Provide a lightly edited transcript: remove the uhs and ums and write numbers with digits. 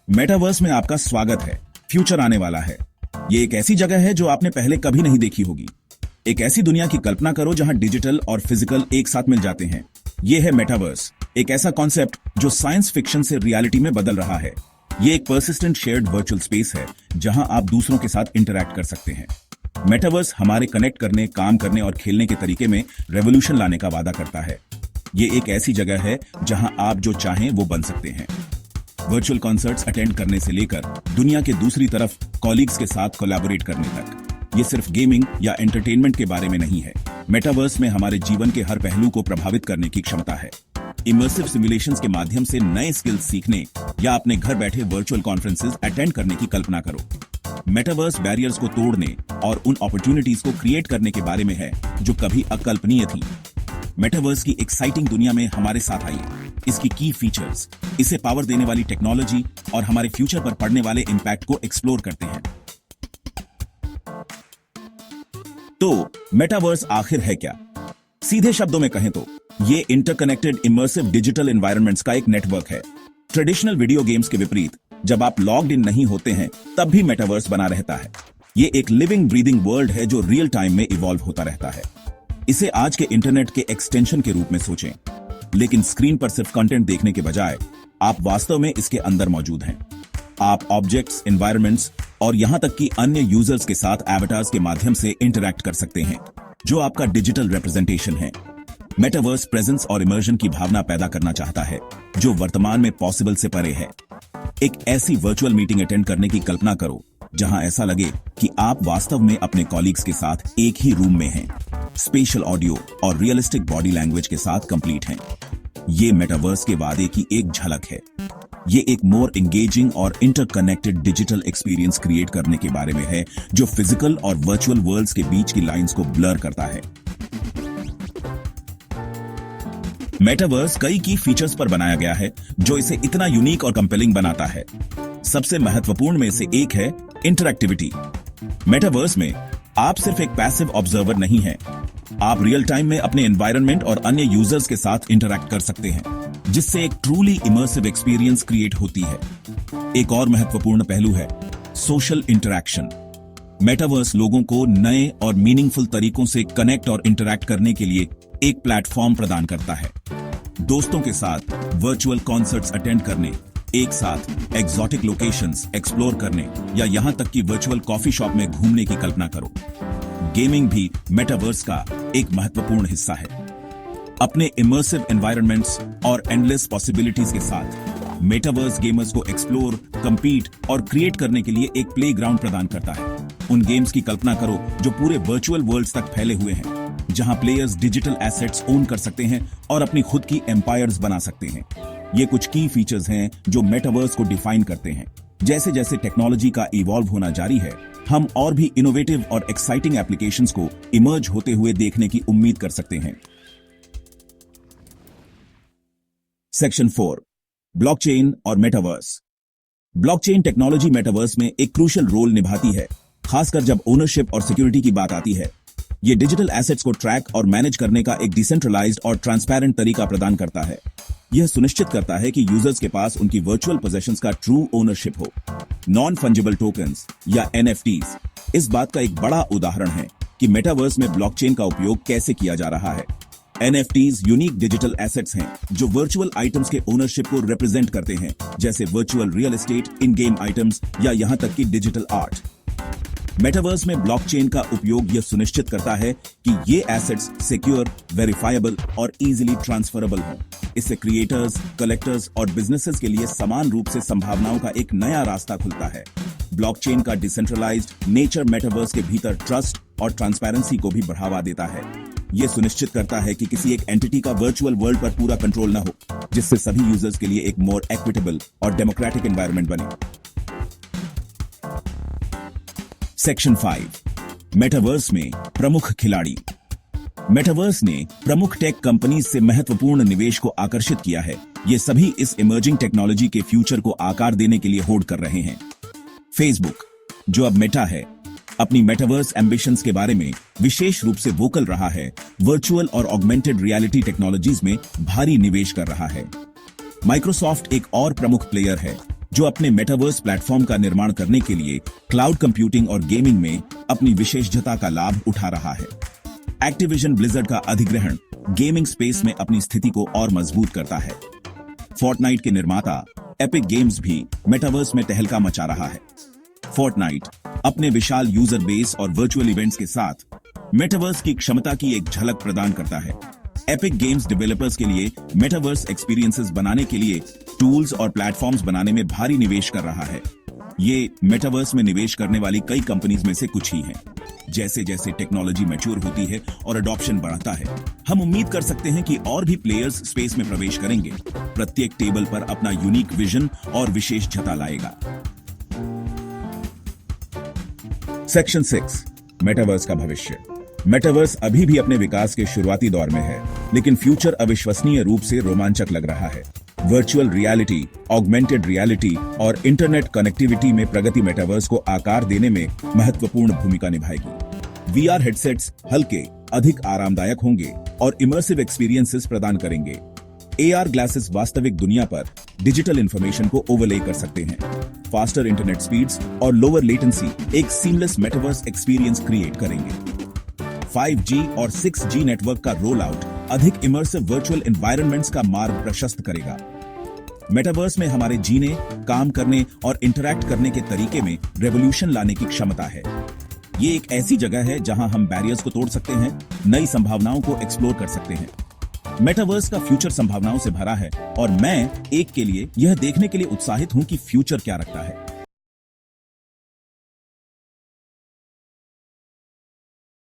Metaverse में आपका स्वागत है। फ्यूचर आने वाला है। ये एक ऐसी जगह है जो आपने पहले कभी नहीं देखी होगी। एक ऐसी दुनिया की कल्पना करो जहां डिजिटल और फिजिकल एक साथ मिल जाते हैं। ये है मेटावर्स, एक ऐसा कॉन्सेप्ट जो साइंस फिक्शन से रियलिटी में बदल रहा है। ये एक पर्सिस्टेंट शेयर्ड वर्चुअल स्पेस है जहां आप दूसरों के साथ इंटरैक्ट कर सकते हैं। मेटावर्स हमारे कनेक्ट करने, काम करने और खेलने के तरीके में रेवोल्यूशन लाने का वादा करता है। ये एक ऐसी जगह है जहां आप जो चाहें वो बन सकते हैं। वर्चुअल कॉन्सर्ट्स अटेंड करने से लेकर दुनिया के दूसरी तरफ कॉलीग्स के साथ कोलैबोरेट करने तक। ये सिर्फ गेमिंग या एंटरटेनमेंट के बारे में नहीं है। मेटावर्स में हमारे जीवन के हर पहलू को प्रभावित करने की क्षमता है। इमर्सिव सिमुलेशंस के माध्यम से नए स्किल्स सीखने या अपने घर बैठे वर्चुअल कॉन्फ्रेंसेस अटेंड करने की कल्पना करो। मेटावर्स बैरियर्स को तोड़ने और उन अपॉर्चुनिटीज को क्रिएट करने के बारे में है जो कभी अकल्पनीय थी। मेटावर्स की एक्साइटिंग दुनिया में हमारे साथ आइए। इसकी की फीचर्स, इसे पावर देने वाली टेक्नोलॉजी और हमारे फ्यूचर पर पड़ने वाले इंपैक्ट को एक्सप्लोर करते हैं। तो मेटावर्स आखिर है क्या? सीधे शब्दों में कहें तो ये इंटरकनेक्टेड इमर्सिव डिजिटल एनवायरनमेंट्स का एक नेटवर्क है। ट्रेडिशनल वीडियो गेम्स के विपरीत जब आप लॉग्ड इन नहीं होते हैं तब भी मेटावर्स बना रहता है। ये एक लिविंग ब्रीदिंग वर्ल्ड है जो रियल टाइम में इवॉल्व होता रहता है। इसे आज के इंटरनेट के एक्सटेंशन के रूप में सोचें, लेकिन स्क्रीन पर सिर्फ कंटेंट देखने के बजाय आप वास्तव में इसके अंदर मौजूद हैं। आप ऑब्जेक्ट्स, एनवायरनमेंट्स और यहां तक कि अन्य यूजर्स के साथ एवटार्स के माध्यम से इंटरैक्ट कर सकते हैं, जो आपका डिजिटल रिप्रेजेंटेशन है। मेटावर्स प्रेजेंस और इमर्जन की भावना पैदा करना चाहता है जो वर्तमान में पॉसिबल से परे है। एक ऐसी वर्चुअल मीटिंग अटेंड करने की कल्पना करो जहां ऐसा लगे कि आप वास्तव में अपने कॉलीग्स के साथ एक ही रूम में हैं, स्पेशल ऑडियो और रियलिस्टिक बॉडी लैंग्वेज के साथ कंप्लीट हैं। ये मेटावर्स के वादे की एक झलक है। ये एक मोर एंगेजिंग और इंटरकनेक्टेड डिजिटल एक्सपीरियंस क्रिएट करने के बारे में है जो फिजिकल और वर्चुअल वर्ल्ड्स के बीच की लाइंस को ब्लर करता है। मेटावर्स कई की फीचर्स पर बनाया गया है जो इसे इतना यूनिक और कंपेलिंग बनाता है। सबसे महत्वपूर्ण में से एक है इंटरैक्टिविटी। मेटावर्स में आप सिर्फ एक पैसिव ऑब्जर्वर नहीं हैं, आप रियल टाइम में अपने एनवायरनमेंट और अन्य यूजर्स के साथ इंटरैक्ट कर सकते हैं, जिससे एक ट्रूली इमर्सिव एक्सपीरियंस क्रिएट होती है। एक और महत्वपूर्ण पहलू है सोशल इंटरैक्शन। मेटावर्स लोगों को नए और मीनिंगफुल तरीकों से कनेक्ट और इंटरैक्ट करने के लिए एक प्लेटफॉर्म प्रदान करता है। दोस्तों के साथ वर्चुअल कॉन्सर्ट्स अटेंड करने, एक साथ एग्जॉटिक लोकेशंस एक्सप्लोर करने या यहां तक कि वर्चुअल कॉफी शॉप में घूमने की कल्पना करो। गेमिंग भी मेटावर्स का एक महत्वपूर्ण हिस्सा है। अपने इमर्सिव एनवायरनमेंट्स और एंडलेस पॉसिबिलिटीज के साथ मेटावर्स गेमर्स को एक्सप्लोर, कंपीट और क्रिएट करने के लिए एक प्लेग्राउंड प्रदान करता है। उन गेम्स की कल्पना करो जो पूरे वर्चुअल वर्ल्ड्स तक फैले हुए हैं, जहां प्लेयर्स डिजिटल एसेट्स ओन कर सकते हैं और अपनी खुद की एम्पायर्स बना सकते हैं। ये कुछ की फीचर्स हैं जो मेटावर्स को डिफाइन करते हैं। जैसे जैसे टेक्नोलॉजी का इवॉल्व होना जारी है, हम और भी इनोवेटिव और एक्साइटिंग एप्लीकेशंस को इमर्ज होते हुए देखने की उम्मीद कर सकते हैं। सेक्शन 4, ब्लॉकचेन और मेटावर्स। ब्लॉकचेन टेक्नोलॉजी मेटावर्स में एक क्रूशियल रोल निभाती है, खासकर जब ओनरशिप और सिक्योरिटी की बात आती है। ये डिजिटल एसेट्स को ट्रैक और मैनेज करने का एक डिसेंट्रलाइज्ड और ट्रांसपेरेंट तरीका प्रदान करता है। यह सुनिश्चित करता है कि यूजर्स के पास उनकी वर्चुअल पोजेशंस का ट्रू ओनरशिप हो। नॉन फंजिबल टोकन्स या एनएफटीज इस बात का एक बड़ा उदाहरण है कि मेटावर्स में ब्लॉकचेन का उपयोग कैसे किया जा रहा है। एनएफटीज यूनिक डिजिटल एसेट्स हैं जो वर्चुअल आइटम्स के ओनरशिप को रिप्रेजेंट करते हैं, जैसे वर्चुअल रियल एस्टेट, इन गेम आइटम्स या यहां तक कि डिजिटल आर्ट। मेटावर्स में ब्लॉकचेन का उपयोग यह सुनिश्चित करता है कि ये एसेट्स सिक्योर, वेरीफाएबल और इजीली ट्रांसफरेबल हों। इससे क्रिएटर्स, कलेक्टर्स और बिजनेसेस के लिए समान रूप से संभावनाओं का एक नया रास्ता खुलता है। ब्लॉकचेन का डिसेंट्रलाइज्ड नेचर मेटावर्स के भीतर ट्रस्ट और ट्रांसपेरेंसी को भी बढ़ावा देता है। यह सुनिश्चित करता है कि किसी एक एंटिटी का वर्चुअल वर्ल्ड पर पूरा कंट्रोल न हो, जिससे सभी यूजर्स के लिए एक मोर इक्विटेबल और डेमोक्रेटिक एनवायरनमेंट बने। सेक्शन 5, मेटावर्स में प्रमुख खिलाड़ी। मेटावर्स ने प्रमुख टेक कंपनीज से महत्वपूर्ण निवेश को आकर्षित किया है। ये सभी इस इमर्जिंग टेक्नोलॉजी के फ्यूचर को आकार देने के लिए होड़ कर रहे हैं। फेसबुक, जो अब मेटा है, अपनी मेटावर्स एम्बिशंस के बारे में विशेष रूप से वोकल रहा है। वर्चुअल और ऑगमेंटेड रियलिटी टेक्नोलॉजीज में भारी निवेश कर रहा है। माइक्रोसॉफ्ट एक और प्रमुख प्लेयर है जो अपने मेटावर्स प्लेटफॉर्म का निर्माण करने के लिए क्लाउड कंप्यूटिंग और गेमिंग में अपनी विशेषज्ञता का लाभ उठा रहा है। एक्टिविजन ब्लिजर्ड का अधिग्रहण गेमिंग स्पेस में अपनी स्थिति को और मजबूत करता है। फोर्टनाइट के निर्माता एपिक गेम्स भी मेटावर्स में तहलका मचा रहा है। फोर्टनाइट अपने विशाल यूजर बेस और वर्चुअल इवेंट्स के साथ मेटावर्स की क्षमता की एक झलक प्रदान करता है। एपिक गेम्स डेवलपर्स के लिए मेटावर्स एक्सपीरियंसेस बनाने के लिए टूल्स और प्लेटफॉर्म्स बनाने में भारी निवेश कर रहा है। ये मेटावर्स में निवेश करने वाली कई कंपनीज में से कुछ ही हैं। जैसे जैसे टेक्नोलॉजी मैच्योर होती है और अडॉप्शन बढ़ता है, हम उम्मीद कर सकते हैं कि और भी प्लेयर्स स्पेस में प्रवेश करेंगे, प्रत्येक टेबल पर अपना यूनिक विजन और विशेषज्ञता लाएगा। सेक्शन 6, मेटावर्स का भविष्य। मेटावर्स अभी भी अपने विकास के शुरुआती दौर में है, लेकिन फ्यूचर अविश्वसनीय रूप से रोमांचक लग रहा है। वर्चुअल रियलिटी, ऑगमेंटेड रियलिटी और इंटरनेट कनेक्टिविटी में प्रगति मेटावर्स को आकार देने में महत्वपूर्ण भूमिका निभाएगी। वीआर हेडसेट्स हल्के, अधिक आरामदायक होंगे और इमर्सिव एक्सपीरियंसेस प्रदान करेंगे। एआर ग्लासेस वास्तविक दुनिया पर डिजिटल इंफॉर्मेशन को ओवरले कर सकते हैं। फास्टर इंटरनेट स्पीड्स और लोअर लेटेंसी एक सीमलेस मेटावर्स एक्सपीरियंस क्रिएट करेंगे। 5G और 6G नेटवर्क का रोल आउट अधिक इमर्सिव वर्चुअल एनवायरनमेंट्स का मार्ग प्रशस्त करेगा। मेटावर्स में हमारे जीने, काम करने और इंटरैक्ट करने के तरीके में रेवोल्यूशन लाने की क्षमता है। ये एक ऐसी जगह है जहां हम बैरियर्स को तोड़ सकते हैं, नई संभावनाओं को एक्सप्लोर कर सकते हैं। मेटावर्स का फ्यूचर संभावनाओं से भरा है और मैं एक के लिए यह देखने के लिए उत्साहित हूं कि फ्यूचर क्या रखता है।